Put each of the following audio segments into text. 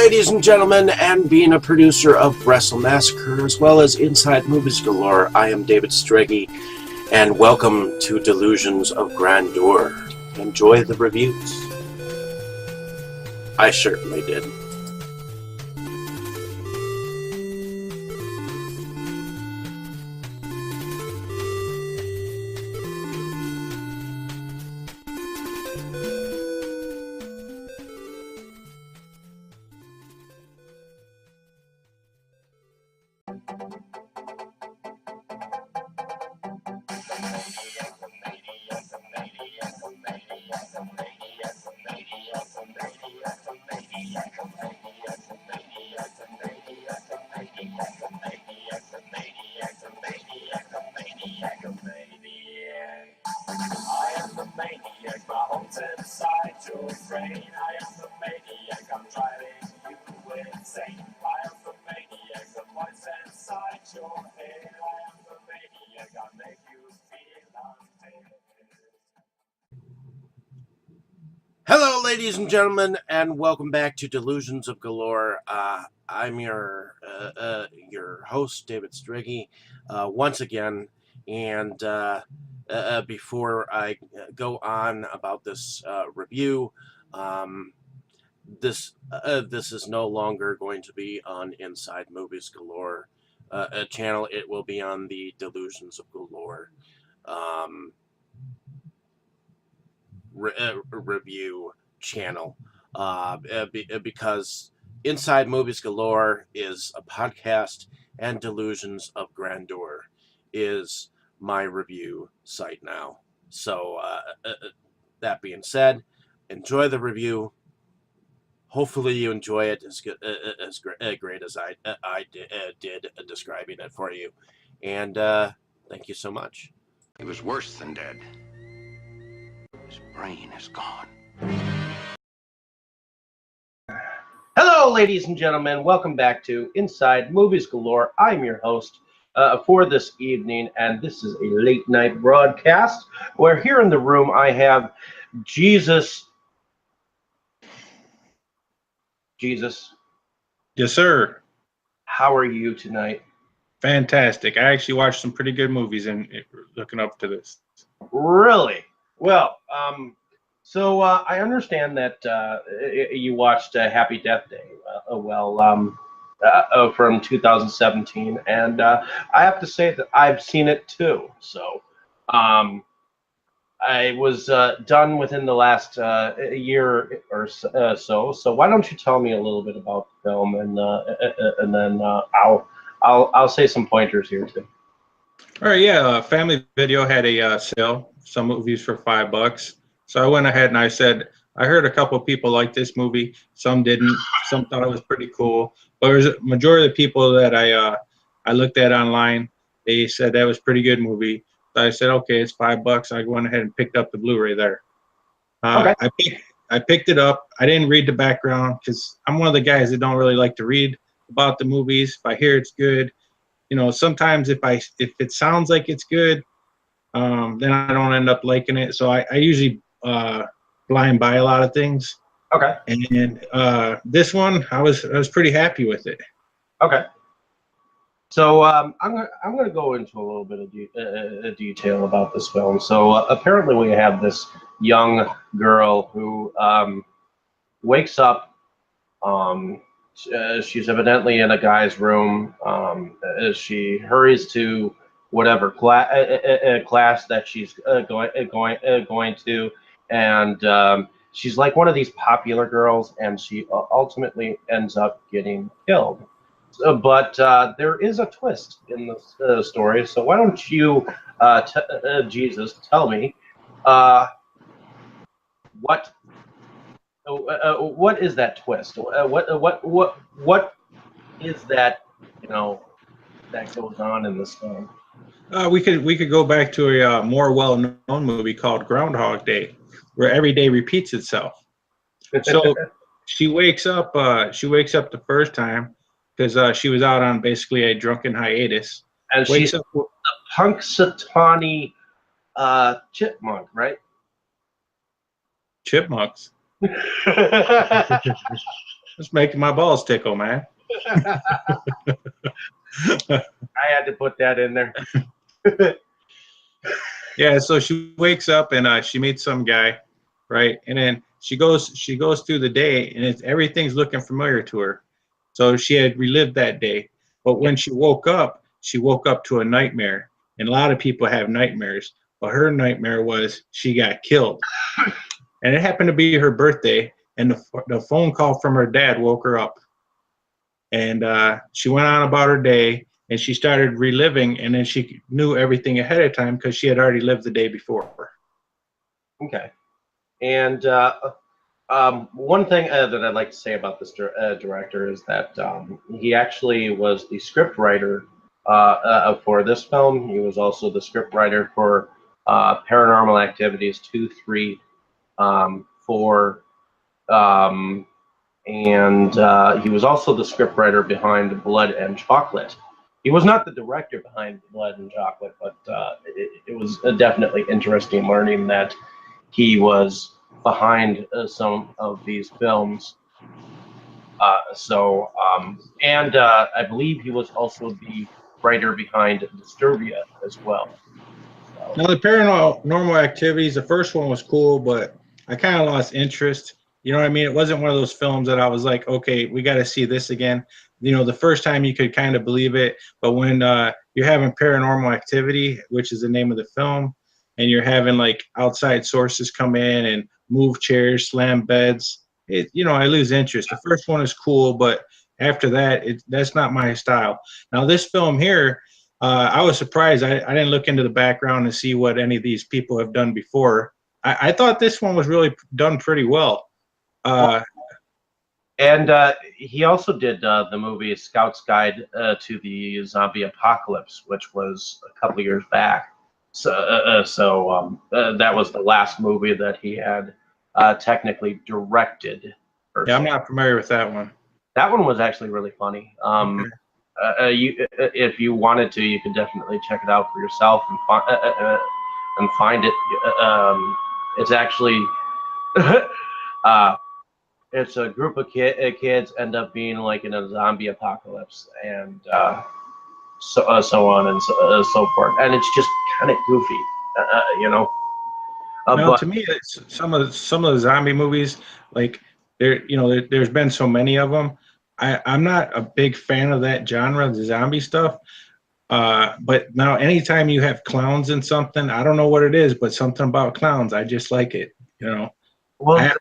ladies and gentlemen, and being a producer of Wrestle Massacre as well as Inside Movies Galore, I am David Strege, and welcome to Delusions of Grandeur. Enjoy the reviews. I certainly did. Hello, ladies and gentlemen, and welcome back to Delusions of Galore. I'm your host, David Strege, once again. And before I go on about this review, this is no longer going to be on Inside Movies Galore channel. It will be on the Delusions of Galore review channel, because Inside Movies Galore is a podcast and Delusions of Grandeur is my review site now. So that being said, enjoy the review. Hopefully you enjoy it as good, as great as I did describing it for you. And thank you so much. He was worse than dead. His brain is gone. Hello, ladies and gentlemen. Welcome back to Inside Movies Galore. I'm your host for this evening, and this is a late night broadcast where here in the room I have Jesus. Jesus. Yes, sir. How are you tonight? Fantastic. I actually watched some pretty good movies and looking up to this. Really? Well, so I understand that you watched Happy Death Day, from 2017, and I have to say that I've seen it too. So I was done within the last year or so. So why don't you tell me a little bit about the film, and then I'll say some pointers here too. All right, yeah. Family Video had a sale, some movies for $5. So I went ahead and I said, I heard a couple of people like this movie. Some didn't. Some thought it was pretty cool. But there was a majority of the people that I looked at online, they said that was a pretty good movie. So I said, okay, it's $5. I went ahead and picked up the Blu-ray there. Okay. I picked it up. I didn't read the background because I'm one of the guys that don't really like to read about the movies. If I hear it's good, you know, sometimes if it sounds like it's good, then I don't end up liking it. So I usually blind buy a lot of things. Okay. And this one, I was pretty happy with it. Okay. So I'm gonna go into a little bit of detail about this film. So apparently we have this young girl who wakes up. She's evidently in a guy's room. As she hurries to whatever class that she's going to, and she's like one of these popular girls, and she ultimately ends up getting killed. But there is a twist in the story. So why don't you, Jesus, tell me what is that twist? What is that, you know, that goes on in this film? We could go back to a more well-known movie called Groundhog Day, where every day repeats itself. So she wakes up the first time because she was out on basically a drunken hiatus. And she's a Punxsutawney chipmunk, right? Chipmunks. It's making my balls tickle, man. I had to put that in there. Yeah, so she wakes up and she meets some guy, right? And then she goes through the day, and everything's looking familiar to her. So she had relived that day. But when she woke up to a nightmare. And a lot of people have nightmares. But her nightmare was she got killed. And it happened to be her birthday, and the phone call from her dad woke her up. And she went on about her day, and she started reliving, and then she knew everything ahead of time because she had already lived the day before. Okay. And one thing that I'd like to say about this director is that he actually was the script writer for this film. He was also the script writer for Paranormal Activities 2, 3, 4, and he was also the scriptwriter behind Blood and Chocolate. He was not the director behind Blood and Chocolate, but it was definitely interesting learning that he was behind some of these films. And I believe he was also the writer behind Disturbia as well. So. Now, the Paranormal Activities, the first one was cool, but I kind of lost interest. You know what I mean? It wasn't one of those films that I was like, okay, we got to see this again. You know, the first time you could kind of believe it, but when you're having Paranormal Activity, which is the name of the film, and you're having like outside sources come in and move chairs, slam beds, I lose interest. The first one is cool, but after that, that's not my style. Now, this film here, I was surprised. I didn't look into the background and see what any of these people have done before. I thought this one was really done pretty well. And he also did the movie Scout's Guide to the Zombie Apocalypse, which was a couple of years back. So that was the last movie that he had technically directed. Yeah, I'm not familiar with that one. That one was actually really funny. If you wanted to, you could definitely check it out for yourself and find it. It's actually it's a group of kids end up being like in a zombie apocalypse, and so on and so forth, and it's just kind of goofy, No, but to me, it's some of the zombie movies, like there's been so many of them. I'm not a big fan of that genre, the zombie stuff. But now, anytime you have clowns in something, I don't know what it is, but something about clowns, I just like it. well, I have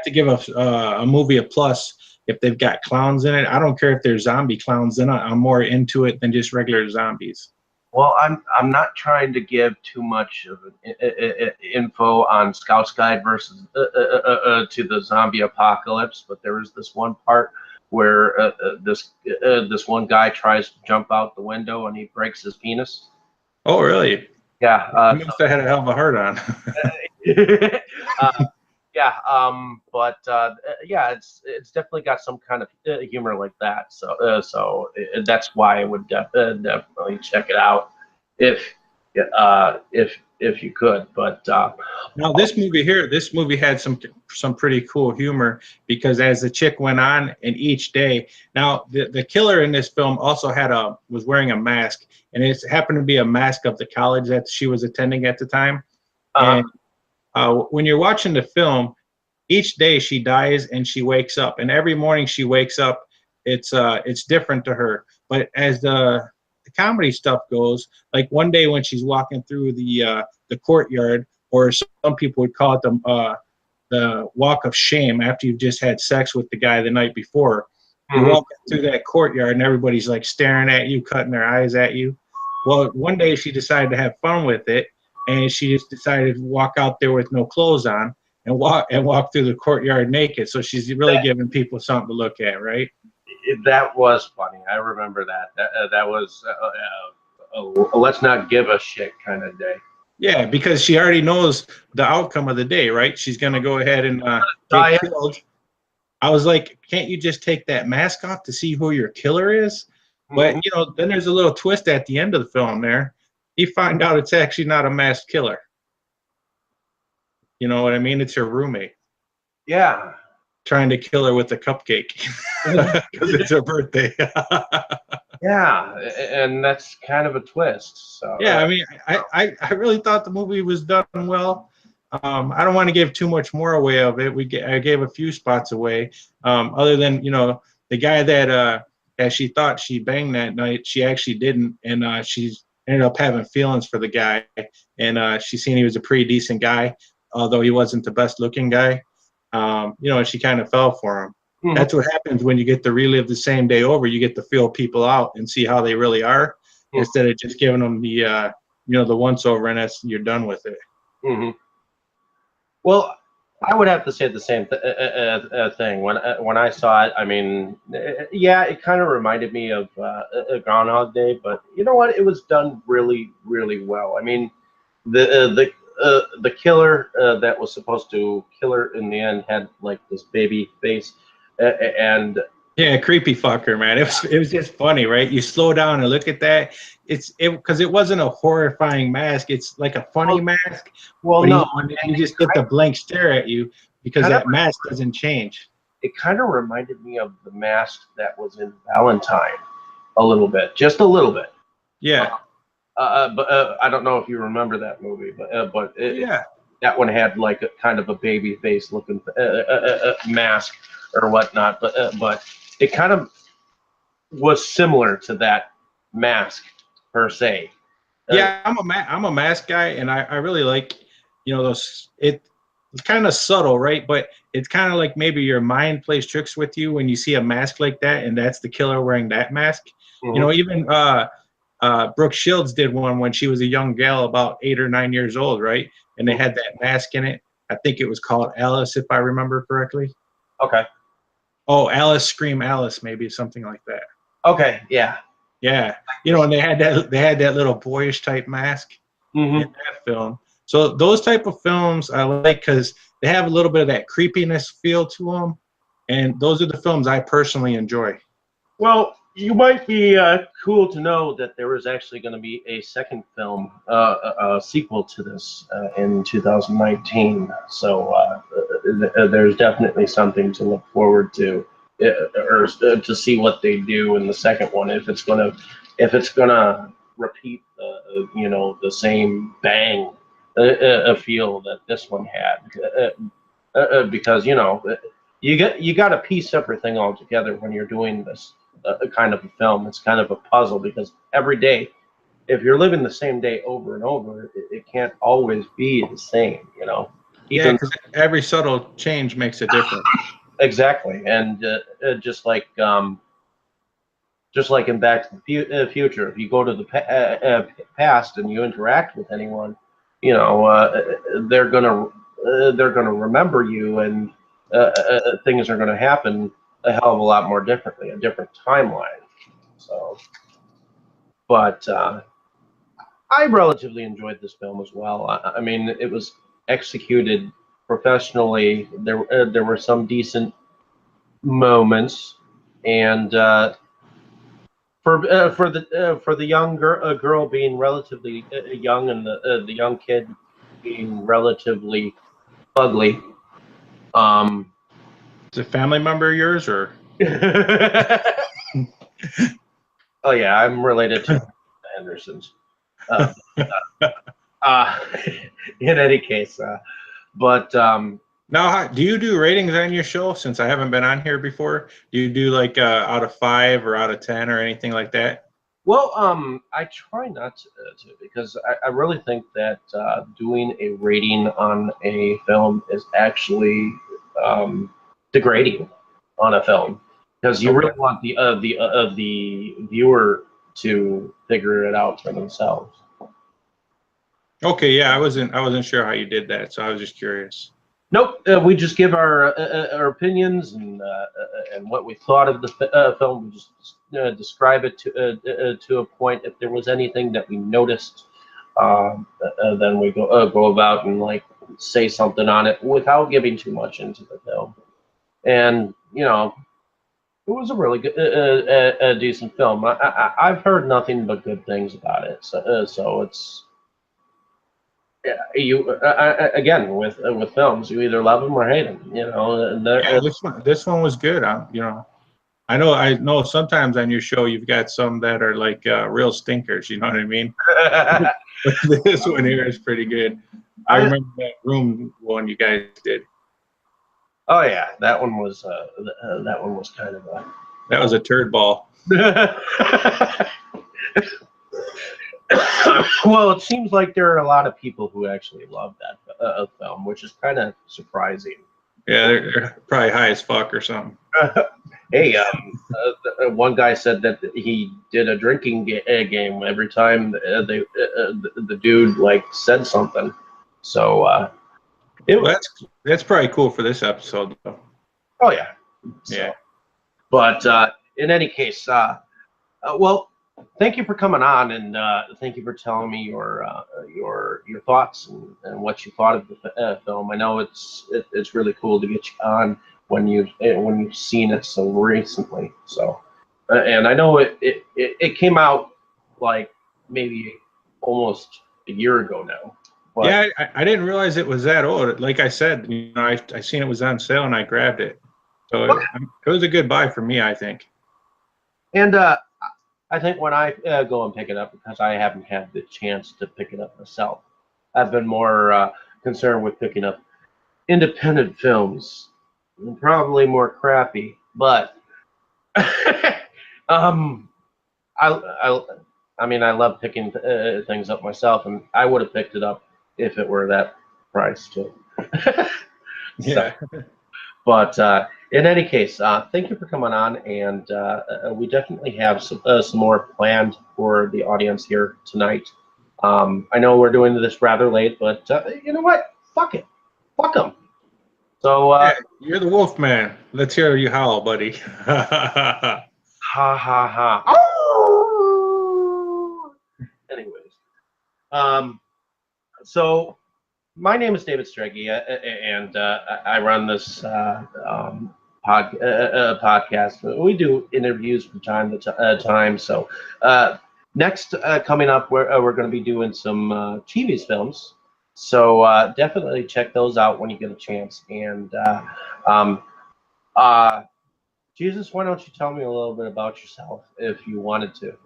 to give a movie a plus if they've got clowns in it. I don't care if there's zombie clowns in it. I'm more into it than just regular zombies. Well, I'm not trying to give too much of info on Scout's Guide versus to the zombie apocalypse, but there is this one part where this one guy tries to jump out the window and he breaks his penis. Oh, really? Yeah. He must have had a hell of a heart on. Yeah. Yeah, it's definitely got some kind of humor like that. So that's why I would definitely check it out if you could. But now this movie had some pretty cool humor, because as the chick went on, and each day, now the killer in this film also was wearing a mask, and it happened to be a mask of the college that she was attending at the time. And when you're watching the film, each day she dies and she wakes up, and every morning she wakes up, it's different to her. But as the comedy stuff goes, like one day when she's walking through the courtyard, or some people would call it the walk of shame, after you've just had sex with the guy the night before. You're walking through that courtyard and everybody's like staring at you, cutting their eyes at you. Well, one day she decided to have fun with it, and she just decided to walk out there with no clothes on and walk through the courtyard naked. So she's really giving people something to look at, right? That was funny. I remember that. That was a let's not give a shit kind of day. Yeah, because she already knows the outcome of the day, right? She's going to go ahead and get killed. I was like, can't you just take that mask off to see who your killer is? But, then there's a little twist at the end of the film there. You find out it's actually not a masked killer. You know what I mean? It's her roommate. Yeah. trying to kill her with a cupcake because it's her birthday. Yeah, and that's kind of a twist. So Yeah, I mean, I really thought the movie was done well. I don't want to give too much more away of it. I gave a few spots away. Other than the guy that she thought she banged that night, she actually didn't, and she ended up having feelings for the guy, and she seen he was a pretty decent guy, although he wasn't the best looking guy. And she kind of fell for him. mhm. That's what happens when you get to relive the same day over. You get to feel people out and see how they really are, instead of just giving them the once over and you're done with it. Mm-hmm. Well, I would have to say the same thing. When I saw it, I mean, yeah, it kind of reminded me of Groundhog Day, but you know what? It was done really, really well. I mean, the killer that was supposed to kill her in the end had like this baby face, and Yeah, creepy fucker, man. It was just funny, right? You slow down and look at that. Because it wasn't a horrifying mask. It's like a funny mask, well, but no, you just get the blank stare at you because that mask doesn't change. it kind of reminded me of the mask that was in Valentine a little bit, just a little bit. Yeah. But I don't know if you remember that movie, but Yeah. that one had like a kind of a baby face looking mask or whatnot, but it kind of was similar to that mask per se. Yeah, I'm a mask guy, and I really like those. It's kind of subtle, right? But it's kind of like maybe your mind plays tricks with you when you see a mask like that, and that's the killer wearing that mask. Mhm. Even Brooke Shields did one when she was a young gal, about 8 or 9 years old, right? And they had that mask in it. I think it was called Alice, if I remember correctly. Okay. Oh, Alice Scream Alice, maybe something like that. Okay. Yeah. Yeah, and they had that little boyish type mask Mm-hmm. in that film. So those type of films I like because they have a little bit of that creepiness feel to them, and those are the films I personally enjoy. Well, you might be cool to know that there is actually going to be a second film, a sequel to this in 2019. So there's definitely something to look forward to, or to see what they do in the second one. If it's gonna repeat, the same bang feel that this one had, because you got to piece everything all together when you're doing this kind of a film. It's kind of a puzzle because every day, if you're living the same day over and over, it can't always be the same. Yeah, Even because every subtle change makes a difference. exactly, and just like in Back to the Future, if you go to the past and you interact with anyone, they're gonna remember you, and things are gonna happen a hell of a lot more differently, a different timeline. So, but I relatively enjoyed this film as well. I mean, it was executed professionally. There were some decent moments, and for the young girl being relatively young, and the young kid being relatively ugly. Is a family member of yours or? Oh yeah, I'm related to the Andersons. Uh, uh, in any case, but Now, do you do ratings on your show? Since I haven't been on here before, do you do like out of 5 or out of 10 or anything like that? well, I try not to because I really think that doing a rating on a film is actually degrading on a film because you Okay. really want the viewer to figure it out for themselves. Okay, yeah, I wasn't sure how you did that, so I was just curious. Nope, we just give our opinions and what we thought of the film. We just describe it to a point. If there was anything that we noticed, then we go about and like say something on it without giving too much into the film. And it was a really good, a decent film. I've heard nothing but good things about it. So you again with films, you either love them or hate them. You know, and Yeah, this one was good. I know sometimes on your show you've got some that are like real stinkers. You know what I mean? But this one here is pretty good. I remember that room one you guys did. Oh yeah, that one was kind of a. That was a turd ball. Well, it seems like there are a lot of people who actually love that film, which is kind of surprising. Yeah, they're probably high as fuck or something. Hey, one guy said that he did a drinking game every time the dude like said something. So Well, that's probably cool for this episode, though. Oh yeah, Yeah. But in any case, well, thank you for coming on, and thank you for telling me your thoughts and what you thought of the film. I know it's really cool to get you on when you've seen it so recently. So, and I know it came out like maybe almost a year ago now. But, yeah, I didn't realize it was that old. Like I said, I seen it was on sale and I grabbed it. So it was a good buy for me, I think. And I think when I go and pick it up, because I haven't had the chance to pick it up myself, I've been more concerned with picking up independent films, probably more crappy. But I mean, I love picking things up myself, and I would have picked it up if it were that price too. Yeah. So, but in any case, thank you for coming on, and we definitely have some more planned for the audience here tonight. I know we're doing this rather late, but you know what? Fuck it. Fuck them. So Yeah, you're the wolf man. Let's hear you howl, buddy. ha ha ha. Oh! Anyways, so my name is David Strege, and I run this podcast. We do interviews from time to time. So next coming up, we're going to be doing some TV's films. So definitely check those out when you get a chance. And Jesus, why don't you tell me a little bit about yourself if you wanted to?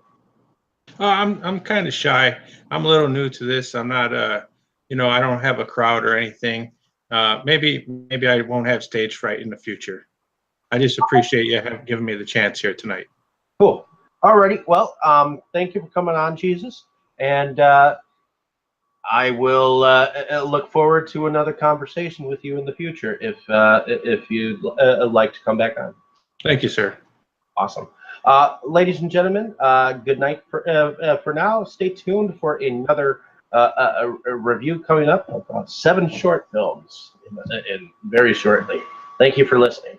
I'm kind of shy. I'm a little new to this. I'm not I don't have a crowd or anything. Maybe I won't have stage fright in the future. I just appreciate you giving me the chance here tonight. Cool. Alrighty. Well, thank you for coming on, Jesus, and I will look forward to another conversation with you in the future if you'd like to come back on. Thank you, sir. Awesome. Ladies and gentlemen, good night for now. Stay tuned for another a review coming up of 7 short films in very shortly. Thank you for listening.